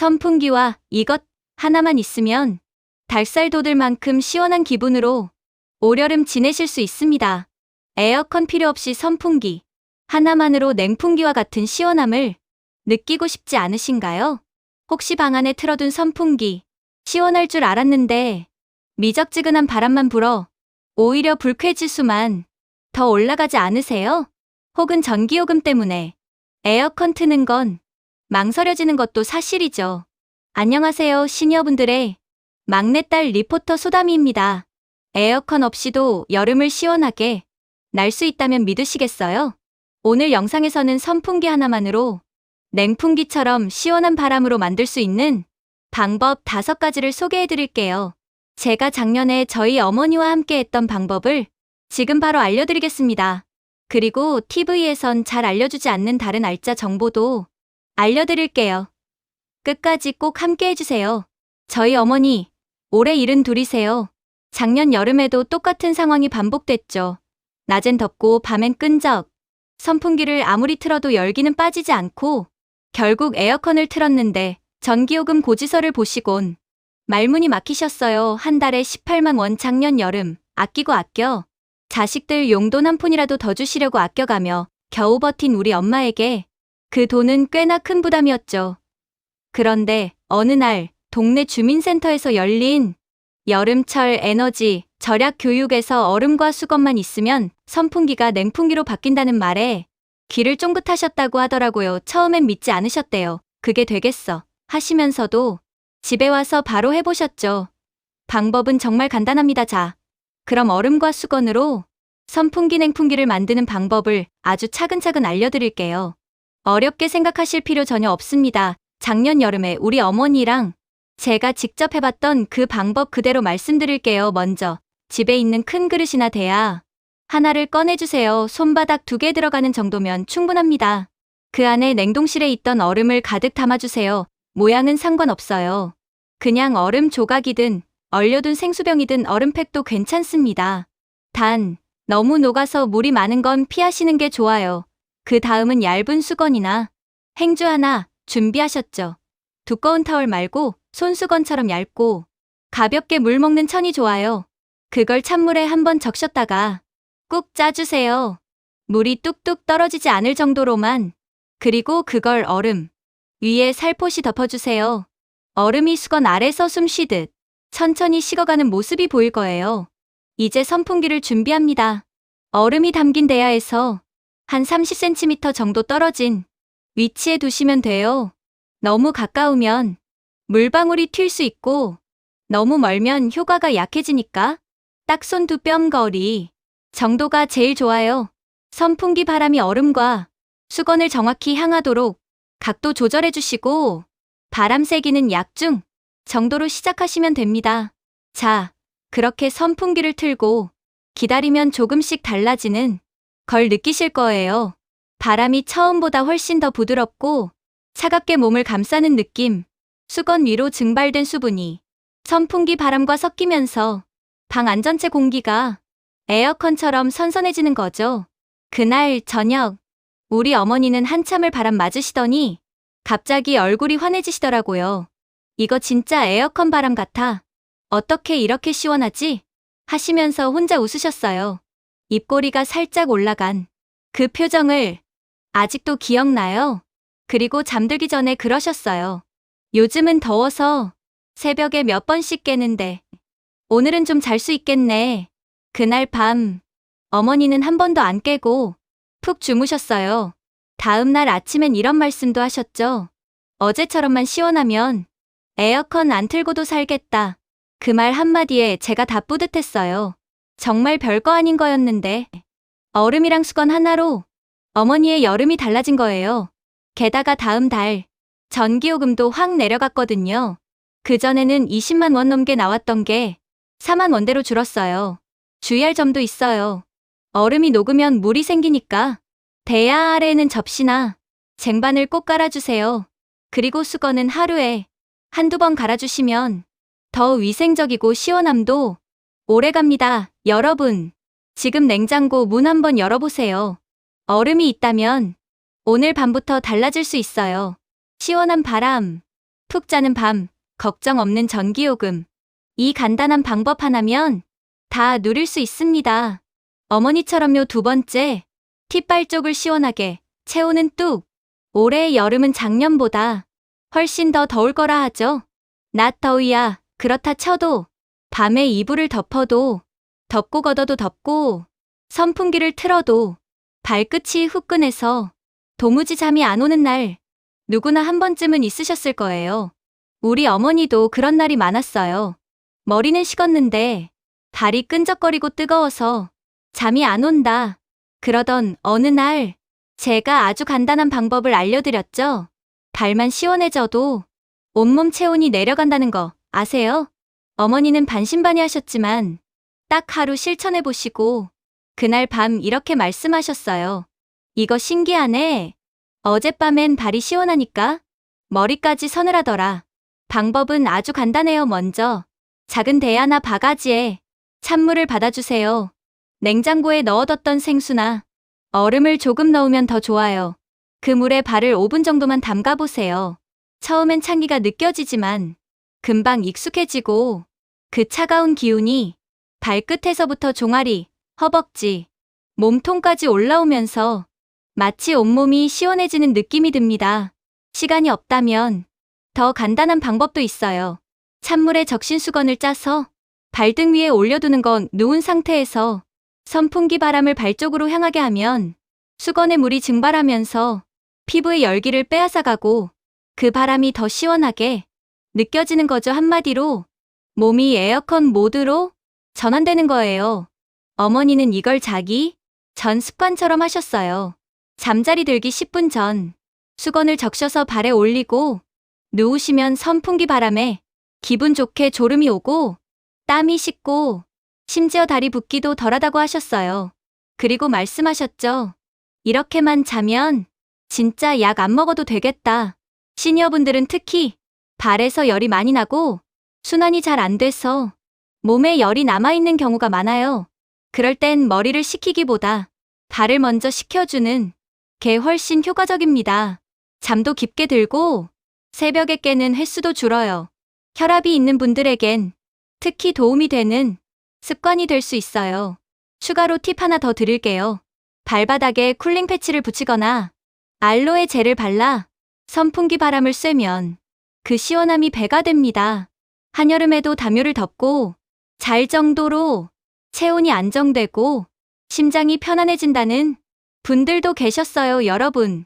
선풍기와 이것 하나만 있으면 닭살 돋을 만큼 시원한 기분으로 올여름 지내실 수 있습니다. 에어컨 필요 없이 선풍기 하나만으로 냉풍기와 같은 시원함을 느끼고 싶지 않으신가요? 혹시 방 안에 틀어둔 선풍기 시원할 줄 알았는데 미적지근한 바람만 불어 오히려 불쾌지수만 더 올라가지 않으세요? 혹은 전기요금 때문에 에어컨 트는 건 망설여지는 것도 사실이죠. 안녕하세요, 시니어분들의 막내딸 리포터 소담이입니다. 에어컨 없이도 여름을 시원하게 날 수 있다면 믿으시겠어요? 오늘 영상에서는 선풍기 하나만으로 냉풍기처럼 시원한 바람으로 만들 수 있는 방법 5가지를 소개해 드릴게요. 제가 작년에 저희 어머니와 함께 했던 방법을 지금 바로 알려드리겠습니다. 그리고 TV에선 잘 알려주지 않는 다른 알짜 정보도 알려드릴게요. 끝까지 꼭 함께 해주세요. 저희 어머니, 올해 72이세요. 작년 여름에도 똑같은 상황이 반복됐죠. 낮엔 덥고 밤엔 끈적. 선풍기를 아무리 틀어도 열기는 빠지지 않고 결국 에어컨을 틀었는데 전기요금 고지서를 보시곤 말문이 막히셨어요. 한 달에 18만 원 작년 여름 아끼고 아껴 자식들 용돈 한 푼이라도 더 주시려고 아껴가며 겨우 버틴 우리 엄마에게 그 돈은 꽤나 큰 부담이었죠. 그런데 어느 날 동네 주민센터에서 열린 여름철 에너지 절약 교육에서 얼음과 수건만 있으면 선풍기가 냉풍기로 바뀐다는 말에 귀를 쫑긋하셨다고 하더라고요. 처음엔 믿지 않으셨대요. 그게 되겠어 하시면서도 집에 와서 바로 해보셨죠. 방법은 정말 간단합니다. 자, 그럼 얼음과 수건으로 선풍기 냉풍기를 만드는 방법을 아주 차근차근 알려드릴게요. 어렵게 생각하실 필요 전혀 없습니다. 작년 여름에 우리 어머니랑 제가 직접 해봤던 그 방법 그대로 말씀드릴게요. 먼저 집에 있는 큰 그릇이나 대야 하나를 꺼내주세요. 손바닥 2개 들어가는 정도면 충분합니다. 그 안에 냉동실에 있던 얼음을 가득 담아주세요. 모양은 상관없어요. 그냥 얼음 조각이든 얼려둔 생수병이든 얼음팩도 괜찮습니다. 단, 너무 녹아서 물이 많은 건 피하시는 게 좋아요. 그 다음은 얇은 수건이나 행주 하나 준비하셨죠. 두꺼운 타월 말고 손수건처럼 얇고 가볍게 물 먹는 천이 좋아요. 그걸 찬물에 한번 적셨다가 꾹 짜주세요. 물이 뚝뚝 떨어지지 않을 정도로만. 그리고 그걸 얼음 위에 살포시 덮어주세요. 얼음이 수건 아래서 숨 쉬듯 천천히 식어가는 모습이 보일 거예요. 이제 선풍기를 준비합니다. 얼음이 담긴 대야에서 한 30cm 정도 떨어진 위치에 두시면 돼요. 너무 가까우면 물방울이 튈 수 있고 너무 멀면 효과가 약해지니까 딱 손 2뼘 거리 정도가 제일 좋아요. 선풍기 바람이 얼음과 수건을 정확히 향하도록 각도 조절해 주시고 바람 세기는 약중 정도로 시작하시면 됩니다. 자, 그렇게 선풍기를 틀고 기다리면 조금씩 달라지는 걸 느끼실 거예요. 바람이 처음보다 훨씬 더 부드럽고 차갑게 몸을 감싸는 느낌. 수건 위로 증발된 수분이 선풍기 바람과 섞이면서 방 안전체 공기가 에어컨처럼 선선해지는 거죠. 그날 저녁 우리 어머니는 한참을 바람 맞으시더니 갑자기 얼굴이 환해지시더라고요. 이거 진짜 에어컨 바람 같아. 어떻게 이렇게 시원하지? 하시면서 혼자 웃으셨어요. 입꼬리가 살짝 올라간 그 표정을 아직도 기억나요? 그리고 잠들기 전에 그러셨어요. 요즘은 더워서 새벽에 몇 번씩 깨는데 오늘은 좀 잘 수 있겠네. 그날 밤 어머니는 한 번도 안 깨고 푹 주무셨어요. 다음 날 아침엔 이런 말씀도 하셨죠. 어제처럼만 시원하면 에어컨 안 틀고도 살겠다. 그 말 한마디에 제가 다 뿌듯했어요. 정말 별거 아닌 거였는데 얼음이랑 수건 하나로 어머니의 여름이 달라진 거예요. 게다가 다음 달 전기요금도 확 내려갔거든요. 그전에는 20만 원 넘게 나왔던 게 4만 원대로 줄었어요. 주의할 점도 있어요. 얼음이 녹으면 물이 생기니까 대야 아래에는 접시나 쟁반을 꼭 깔아주세요. 그리고 수건은 하루에 한두 번 갈아주시면 더 위생적이고 시원함도 오래갑니다. 여러분, 지금 냉장고 문 한번 열어보세요. 얼음이 있다면 오늘 밤부터 달라질 수 있어요. 시원한 바람 푹 자는 밤, 걱정 없는 전기요금. 이 간단한 방법 하나면 다 누릴 수 있습니다. 어머니처럼요. 두 번째, 팁발 쪽을 시원하게 채우는 뚝. 올해의 여름은 작년보다 훨씬 더 더울 거라 하죠. 낮 더위야 그렇다 쳐도 밤에 이불을 덮어도 덥고 걷어도 덥고 선풍기를 틀어도 발끝이 후끈해서 도무지 잠이 안 오는 날 누구나 한 번쯤은 있으셨을 거예요. 우리 어머니도 그런 날이 많았어요. 머리는 식었는데 발이 끈적거리고 뜨거워서 잠이 안 온다. 그러던 어느 날 제가 아주 간단한 방법을 알려드렸죠. 발만 시원해져도 온몸 체온이 내려간다는 거 아세요? 어머니는 반신반의하셨지만 딱 하루 실천해보시고 그날 밤 이렇게 말씀하셨어요. 이거 신기하네. 어젯밤엔 발이 시원하니까 머리까지 서늘하더라. 방법은 아주 간단해요. 먼저 작은 대야나 바가지에 찬물을 받아주세요. 냉장고에 넣어뒀던 생수나 얼음을 조금 넣으면 더 좋아요. 그 물에 발을 5분 정도만 담가보세요. 처음엔 찬기가 느껴지지만 금방 익숙해지고 그 차가운 기운이 발끝에서부터 종아리, 허벅지, 몸통까지 올라오면서 마치 온몸이 시원해지는 느낌이 듭니다. 시간이 없다면 더 간단한 방법도 있어요. 찬물에 적신 수건을 짜서 발등 위에 올려두는 건 누운 상태에서 선풍기 바람을 발 쪽으로 향하게 하면 수건에 물이 증발하면서 피부의 열기를 빼앗아가고 그 바람이 더 시원하게 느껴지는 거죠. 한마디로 몸이 에어컨 모드로 전환되는 거예요. 어머니는 이걸 자기 전 습관처럼 하셨어요. 잠자리 들기 10분 전 수건을 적셔서 발에 올리고 누우시면 선풍기 바람에 기분 좋게 졸음이 오고 땀이 식고 심지어 다리 붓기도 덜하다고 하셨어요. 그리고 말씀하셨죠. 이렇게만 자면 진짜 약 안 먹어도 되겠다. 시니어분들은 특히 발에서 열이 많이 나고 순환이 잘 안 돼서 몸에 열이 남아있는 경우가 많아요. 그럴 땐 머리를 식히기보다 발을 먼저 식혀주는 게 훨씬 효과적입니다. 잠도 깊게 들고 새벽에 깨는 횟수도 줄어요. 혈압이 있는 분들에겐 특히 도움이 되는 습관이 될 수 있어요. 추가로 팁 하나 더 드릴게요. 발바닥에 쿨링 패치를 붙이거나 알로에 젤을 발라 선풍기 바람을 쐬면 그 시원함이 배가 됩니다. 한여름에도 담요를 덮고 잘 정도로 체온이 안정되고 심장이 편안해진다는 분들도 계셨어요. 여러분,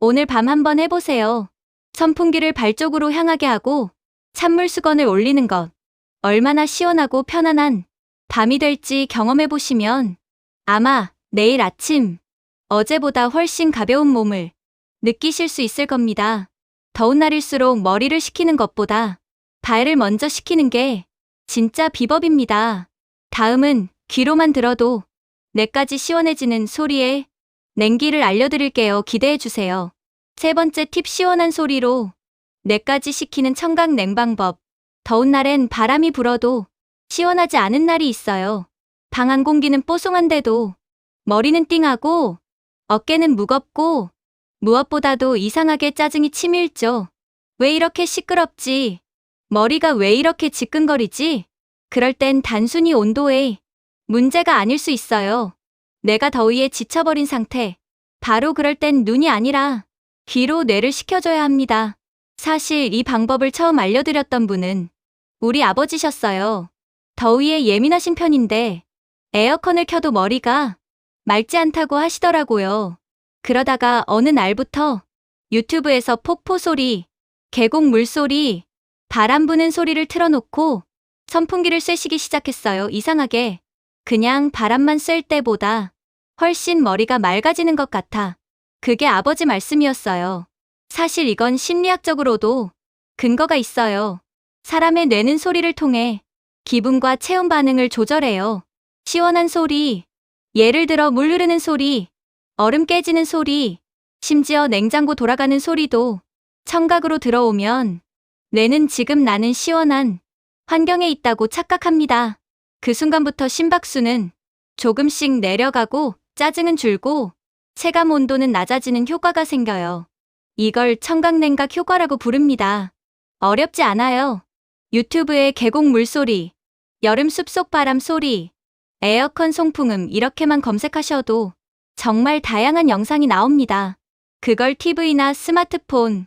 오늘 밤 한번 해보세요. 선풍기를 발 쪽으로 향하게 하고 찬물 수건을 올리는 것. 얼마나 시원하고 편안한 밤이 될지 경험해보시면 아마 내일 아침 어제보다 훨씬 가벼운 몸을 느끼실 수 있을 겁니다. 더운 날일수록 머리를 식히는 것보다 발을 먼저 식히는 게 진짜 비법입니다. 다음은 귀로만 들어도 뇌까지 시원해지는 소리의 냉기를 알려드릴게요. 기대해주세요. 세 번째 팁, 시원한 소리로 뇌까지 식히는 청각 냉방법. 더운 날엔 바람이 불어도 시원하지 않은 날이 있어요. 방 안 공기는 뽀송한데도 머리는 띵하고 어깨는 무겁고 무엇보다도 이상하게 짜증이 치밀죠. 왜 이렇게 시끄럽지? 머리가 왜 이렇게 지끈거리지? 그럴 땐 단순히 온도의 문제가 아닐 수 있어요. 뇌가 더위에 지쳐버린 상태. 바로 그럴 땐 눈이 아니라 귀로 뇌를 식혀줘야 합니다. 사실 이 방법을 처음 알려드렸던 분은 우리 아버지셨어요. 더위에 예민하신 편인데 에어컨을 켜도 머리가 맑지 않다고 하시더라고요. 그러다가 어느 날부터 유튜브에서 폭포 소리, 계곡 물소리, 바람 부는 소리를 틀어놓고 선풍기를 쐬시기 시작했어요. 이상하게 그냥 바람만 쐴 때보다 훨씬 머리가 맑아지는 것 같아. 그게 아버지 말씀이었어요. 사실 이건 심리학적으로도 근거가 있어요. 사람의 뇌는 소리를 통해 기분과 체온 반응을 조절해요. 시원한 소리, 예를 들어 물 흐르는 소리, 얼음 깨지는 소리, 심지어 냉장고 돌아가는 소리도 청각으로 들어오면 뇌는 지금 나는 시원한 환경에 있다고 착각합니다. 그 순간부터 심박수는 조금씩 내려가고 짜증은 줄고 체감 온도는 낮아지는 효과가 생겨요. 이걸 청각 냉각 효과라고 부릅니다. 어렵지 않아요. 유튜브에 계곡 물소리, 여름 숲속 바람 소리, 에어컨 송풍음 이렇게만 검색하셔도 정말 다양한 영상이 나옵니다. 그걸 TV나 스마트폰,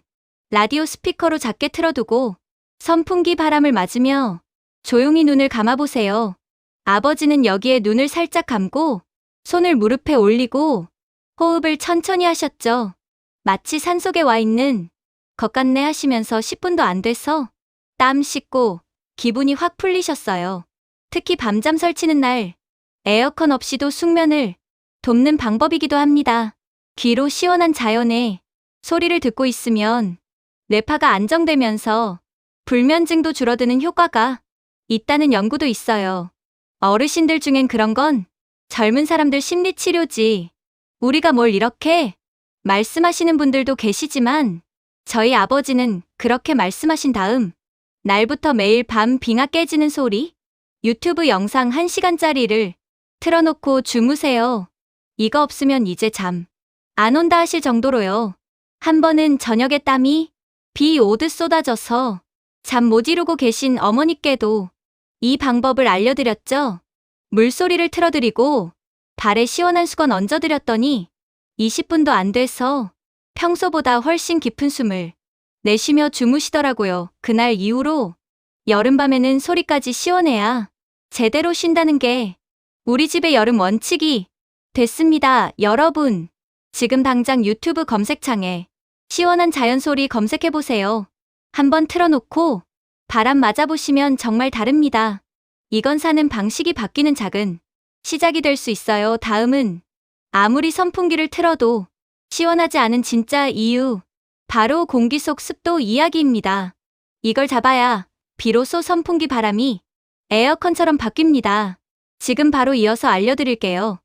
라디오 스피커로 작게 틀어두고 선풍기 바람을 맞으며 조용히 눈을 감아보세요. 아버지는 여기에 눈을 살짝 감고 손을 무릎에 올리고 호흡을 천천히 하셨죠. 마치 산속에 와 있는 것 같네 하시면서 10분도 안 돼서 땀 씻고 기분이 확 풀리셨어요. 특히 밤잠 설치는 날 에어컨 없이도 숙면을 돕는 방법이기도 합니다. 귀로 시원한 자연의 소리를 듣고 있으면 뇌파가 안정되면서 불면증도 줄어드는 효과가 있다는 연구도 있어요. 어르신들 중엔 그런 건 젊은 사람들 심리치료지. 우리가 뭘 이렇게 말씀하시는 분들도 계시지만 저희 아버지는 그렇게 말씀하신 다음 날부터 매일 밤 빙하 깨지는 소리, 유튜브 영상 1시간짜리를 틀어놓고 주무세요. 이거 없으면 이제 잠 안 온다 하실 정도로요. 한 번은 저녁에 땀이 비 오듯 쏟아져서 잠 못 이루고 계신 어머니께도 이 방법을 알려드렸죠. 물소리를 틀어드리고 발에 시원한 수건 얹어드렸더니 20분도 안 돼서 평소보다 훨씬 깊은 숨을 내쉬며 주무시더라고요. 그날 이후로 여름밤에는 소리까지 시원해야 제대로 쉰다는 게 우리 집의 여름 원칙이 됐습니다. 여러분, 지금 당장 유튜브 검색창에 시원한 자연 소리 검색해보세요. 한번 틀어놓고 바람 맞아보시면 정말 다릅니다. 이건 사는 방식이 바뀌는 작은 시작이 될 수 있어요. 다음은 아무리 선풍기를 틀어도 시원하지 않은 진짜 이유, 바로 공기 속 습도 이야기입니다. 이걸 잡아야 비로소 선풍기 바람이 에어컨처럼 바뀝니다. 지금 바로 이어서 알려드릴게요.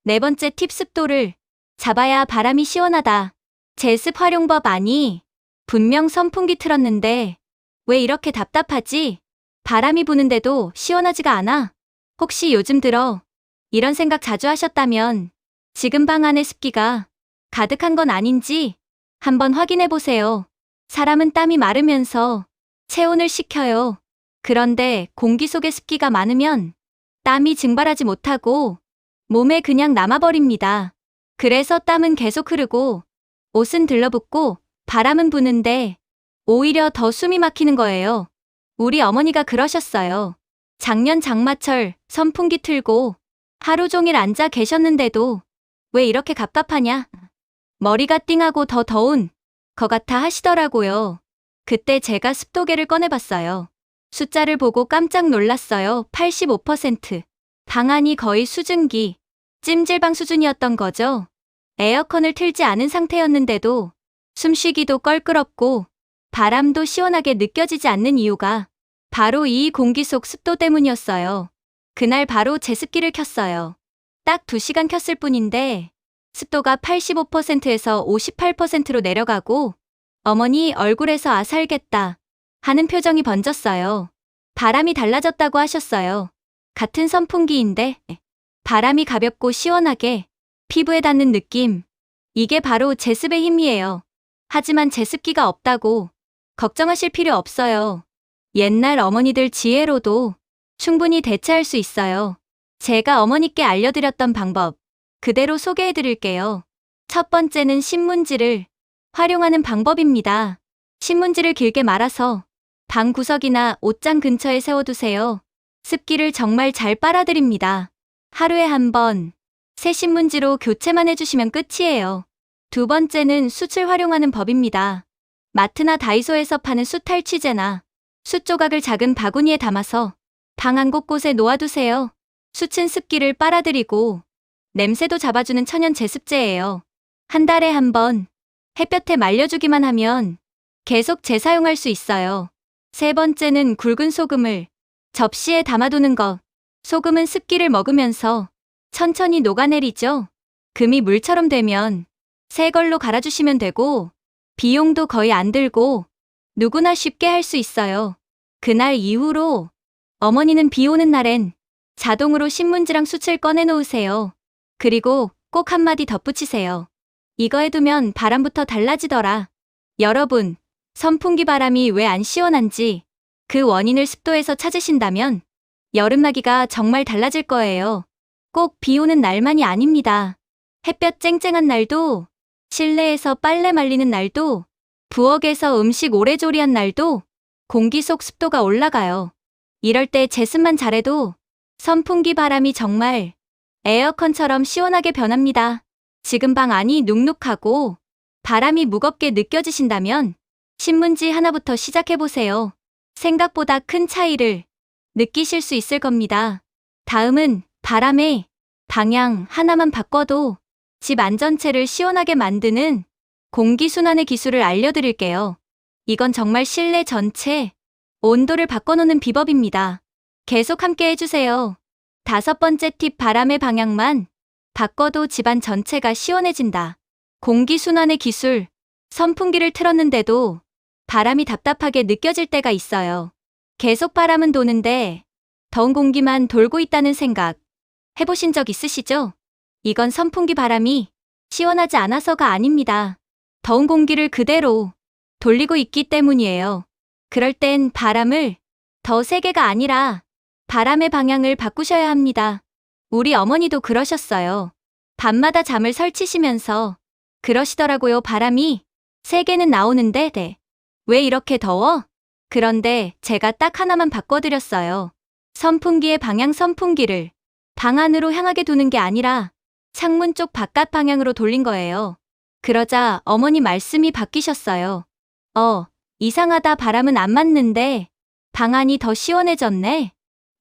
네 번째 팁, 습도를 잡아야 바람이 시원하다. 제습 활용법. 아니, 분명 선풍기 틀었는데 왜 이렇게 답답하지? 바람이 부는데도 시원하지가 않아? 혹시 요즘 들어 이런 생각 자주 하셨다면 지금 방 안에 습기가 가득한 건 아닌지 한번 확인해 보세요. 사람은 땀이 마르면서 체온을 식혀요. 그런데 공기 속에 습기가 많으면 땀이 증발하지 못하고 몸에 그냥 남아버립니다. 그래서 땀은 계속 흐르고 옷은 들러붙고 바람은 부는데 오히려 더 숨이 막히는 거예요. 우리 어머니가 그러셨어요. 작년 장마철 선풍기 틀고 하루 종일 앉아 계셨는데도 왜 이렇게 갑갑하냐? 머리가 띵하고 더 더운 것 같아 하시더라고요. 그때 제가 습도계를 꺼내봤어요. 숫자를 보고 깜짝 놀랐어요. 85%. 방 안이 거의 수증기, 찜질방 수준이었던 거죠. 에어컨을 틀지 않은 상태였는데도 숨쉬기도 껄끄럽고 바람도 시원하게 느껴지지 않는 이유가 바로 이 공기 속 습도 때문이었어요. 그날 바로 제습기를 켰어요. 딱 2시간 켰을 뿐인데 습도가 85%에서 58%로 내려가고 어머니 얼굴에서 아살겠다 하는 표정이 번졌어요. 바람이 달라졌다고 하셨어요. 같은 선풍기인데 바람이 가볍고 시원하게 피부에 닿는 느낌. 이게 바로 제습의 힘이에요. 하지만 제습기가 없다고 걱정하실 필요 없어요. 옛날 어머니들 지혜로도 충분히 대체할 수 있어요. 제가 어머니께 알려드렸던 방법 그대로 소개해드릴게요. 첫 번째는 신문지를 활용하는 방법입니다. 신문지를 길게 말아서 방 구석이나 옷장 근처에 세워두세요. 습기를 정말 잘 빨아들입니다. 하루에 한 번 새 신문지로 교체만 해주시면 끝이에요. 두 번째는 숯을 활용하는 법입니다. 마트나 다이소에서 파는 숯 탈취제나 숯 조각을 작은 바구니에 담아서 방 한 곳곳에 놓아두세요. 숯은 습기를 빨아들이고 냄새도 잡아주는 천연 제습제예요. 한 달에 한 번 햇볕에 말려주기만 하면 계속 재사용할 수 있어요. 세 번째는 굵은 소금을 접시에 담아두는 것. 소금은 습기를 먹으면서 천천히 녹아내리죠. 금이 물처럼 되면 새 걸로 갈아주시면 되고 비용도 거의 안 들고 누구나 쉽게 할 수 있어요. 그날 이후로 어머니는 비 오는 날엔 자동으로 신문지랑 숯을 꺼내 놓으세요. 그리고 꼭 한마디 덧붙이세요. 이거 해두면 바람부터 달라지더라. 여러분, 선풍기 바람이 왜 안 시원한지 그 원인을 습도에서 찾으신다면 여름나기가 정말 달라질 거예요. 꼭 비 오는 날만이 아닙니다. 햇볕 쨍쨍한 날도, 실내에서 빨래 말리는 날도, 부엌에서 음식 오래 조리한 날도 공기 속 습도가 올라가요. 이럴 때 제습만 잘해도 선풍기 바람이 정말 에어컨처럼 시원하게 변합니다. 지금 방 안이 눅눅하고 바람이 무겁게 느껴지신다면 신문지 하나부터 시작해보세요. 생각보다 큰 차이를 느끼실 수 있을 겁니다. 다음은 바람의 방향 하나만 바꿔도 집 안전체를 시원하게 만드는 공기순환의 기술을 알려드릴게요. 이건 정말 실내 전체 온도를 바꿔놓는 비법입니다. 계속 함께 해주세요. 5번째 팁, 바람의 방향만 바꿔도 집안 전체가 시원해진다. 공기순환의 기술. 선풍기를 틀었는데도 바람이 답답하게 느껴질 때가 있어요. 계속 바람은 도는데 더운 공기만 돌고 있다는 생각 해보신 적 있으시죠? 이건 선풍기 바람이 시원하지 않아서가 아닙니다. 더운 공기를 그대로 돌리고 있기 때문이에요. 그럴 땐 바람을 더 세게가 아니라 바람의 방향을 바꾸셔야 합니다. 우리 어머니도 그러셨어요. 밤마다 잠을 설치시면서 그러시더라고요. 바람이 세게는 나오는데 왜 이렇게 더워? 그런데 제가 딱 하나만 바꿔드렸어요. 선풍기의 방향, 선풍기를 방 안으로 향하게 두는 게 아니라 창문 쪽 바깥 방향으로 돌린 거예요. 그러자 어머니 말씀이 바뀌셨어요. 이상하다. 바람은 안 맞는데 방 안이 더 시원해졌네.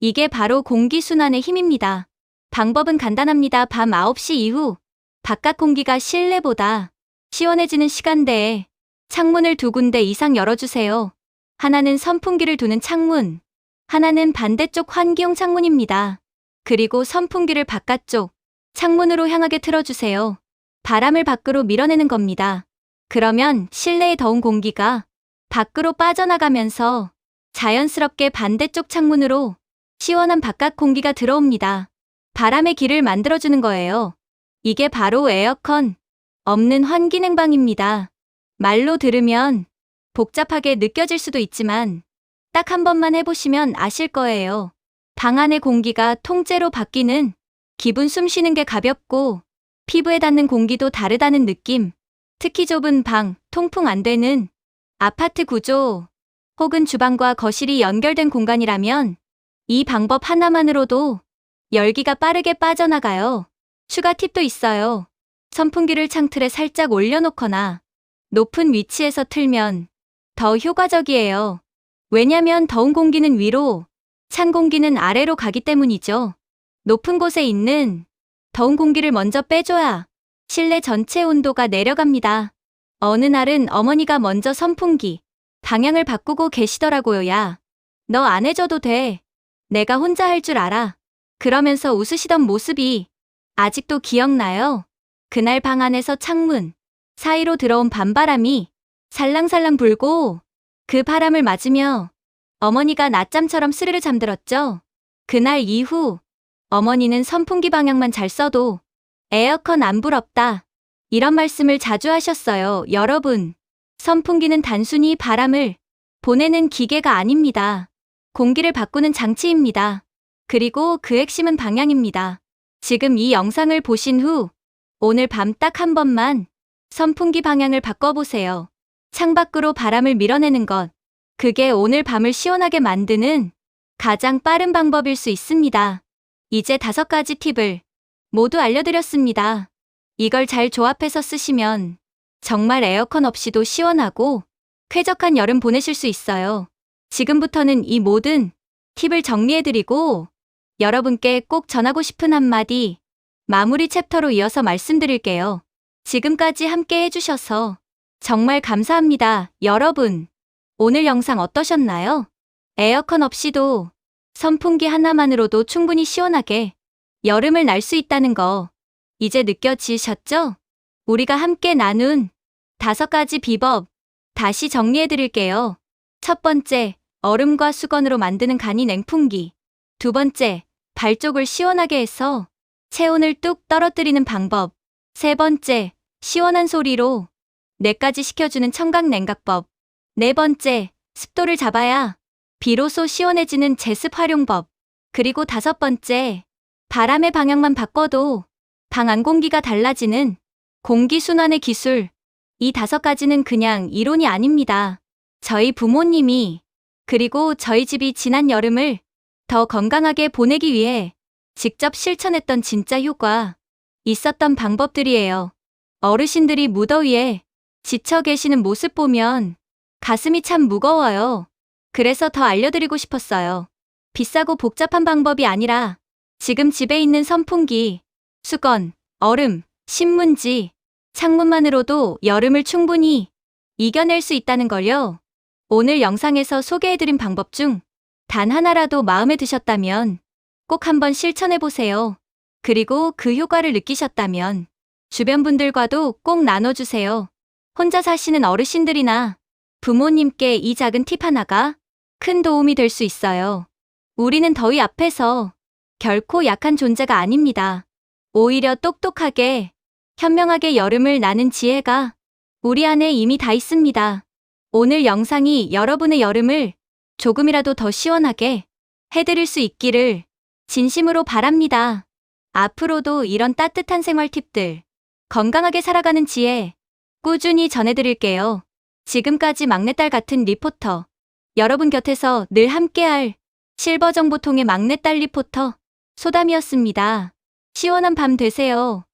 이게 바로 공기순환의 힘입니다. 방법은 간단합니다. 밤 9시 이후 바깥 공기가 실내보다 시원해지는 시간대에 창문을 2군데 이상 열어주세요. 하나는 선풍기를 두는 창문, 하나는 반대쪽 환기용 창문입니다. 그리고 선풍기를 바깥쪽 창문으로 향하게 틀어주세요. 바람을 밖으로 밀어내는 겁니다. 그러면 실내의 더운 공기가 밖으로 빠져나가면서 자연스럽게 반대쪽 창문으로 시원한 바깥 공기가 들어옵니다. 바람의 길을 만들어주는 거예요. 이게 바로 에어컨 없는 환기냉방입니다. 말로 들으면 복잡하게 느껴질 수도 있지만 딱 한 번만 해보시면 아실 거예요. 방 안의 공기가 통째로 바뀌는 기분, 숨 쉬는 게 가볍고 피부에 닿는 공기도 다르다는 느낌. 특히 좁은 방, 통풍 안 되는 아파트 구조 혹은 주방과 거실이 연결된 공간이라면 이 방법 하나만으로도 열기가 빠르게 빠져나가요. 추가 팁도 있어요. 선풍기를 창틀에 살짝 올려놓거나 높은 위치에서 틀면 더 효과적이에요. 왜냐면 더운 공기는 위로, 찬 공기는 아래로 가기 때문이죠. 높은 곳에 있는 더운 공기를 먼저 빼줘야 실내 전체 온도가 내려갑니다. 어느 날은 어머니가 먼저 선풍기 방향을 바꾸고 계시더라고요. 야, 너 안 해줘도 돼. 내가 혼자 할 줄 알아. 그러면서 웃으시던 모습이 아직도 기억나요. 그날 방 안에서 창문 사이로 들어온 밤바람이 살랑살랑 불고 그 바람을 맞으며 어머니가 낮잠처럼 스르르 잠들었죠. 그날 이후 어머니는 선풍기 방향만 잘 써도 에어컨 안 부럽다. 이런 말씀을 자주 하셨어요. 여러분, 선풍기는 단순히 바람을 보내는 기계가 아닙니다. 공기를 바꾸는 장치입니다. 그리고 그 핵심은 방향입니다. 지금 이 영상을 보신 후 오늘 밤 딱 한 번만 선풍기 방향을 바꿔보세요. 창밖으로 바람을 밀어내는 것. 그게 오늘 밤을 시원하게 만드는 가장 빠른 방법일 수 있습니다. 이제 5가지 팁을 모두 알려드렸습니다. 이걸 잘 조합해서 쓰시면 정말 에어컨 없이도 시원하고 쾌적한 여름 보내실 수 있어요. 지금부터는 이 모든 팁을 정리해드리고 여러분께 꼭 전하고 싶은 한마디 마무리 챕터로 이어서 말씀드릴게요. 지금까지 함께 해주셔서 정말 감사합니다. 여러분, 오늘 영상 어떠셨나요? 에어컨 없이도 선풍기 하나만으로도 충분히 시원하게 여름을 날 수 있다는 거 이제 느껴지셨죠? 우리가 함께 나눈 5가지 비법 다시 정리해드릴게요. 첫 번째, 얼음과 수건으로 만드는 간이 냉풍기. 2번째, 발 쪽을 시원하게 해서 체온을 뚝 떨어뜨리는 방법. 3번째, 시원한 소리로 뇌까지 식혀주는 청각 냉각법. 네 번째, 습도를 잡아야 비로소 시원해지는 제습 활용법. 그리고 다섯 번째, 바람의 방향만 바꿔도 방 안 공기가 달라지는 공기순환의 기술. 이 다섯 가지는 그냥 이론이 아닙니다. 저희 부모님이, 그리고 저희 집이 지난 여름을 더 건강하게 보내기 위해 직접 실천했던 진짜 효과 있었던 방법들이에요. 어르신들이 무더위에 지쳐 계시는 모습 보면 가슴이 참 무거워요. 그래서 더 알려드리고 싶었어요. 비싸고 복잡한 방법이 아니라 지금 집에 있는 선풍기, 수건, 얼음, 신문지, 창문만으로도 여름을 충분히 이겨낼 수 있다는 걸요. 오늘 영상에서 소개해드린 방법 중 단 하나라도 마음에 드셨다면 꼭 한번 실천해보세요. 그리고 그 효과를 느끼셨다면 주변 분들과도 꼭 나눠주세요. 혼자 사시는 어르신들이나 부모님께 이 작은 팁 하나가 큰 도움이 될 수 있어요. 우리는 더위 앞에서 결코 약한 존재가 아닙니다. 오히려 똑똑하게, 현명하게 여름을 나는 지혜가 우리 안에 이미 다 있습니다. 오늘 영상이 여러분의 여름을 조금이라도 더 시원하게 해드릴 수 있기를 진심으로 바랍니다. 앞으로도 이런 따뜻한 생활 팁들, 건강하게 살아가는 지혜 꾸준히 전해드릴게요. 지금까지 막내딸 같은 리포터, 여러분 곁에서 늘 함께할 실버정보통의 막내딸 리포터 소담이었습니다. 시원한 밤 되세요.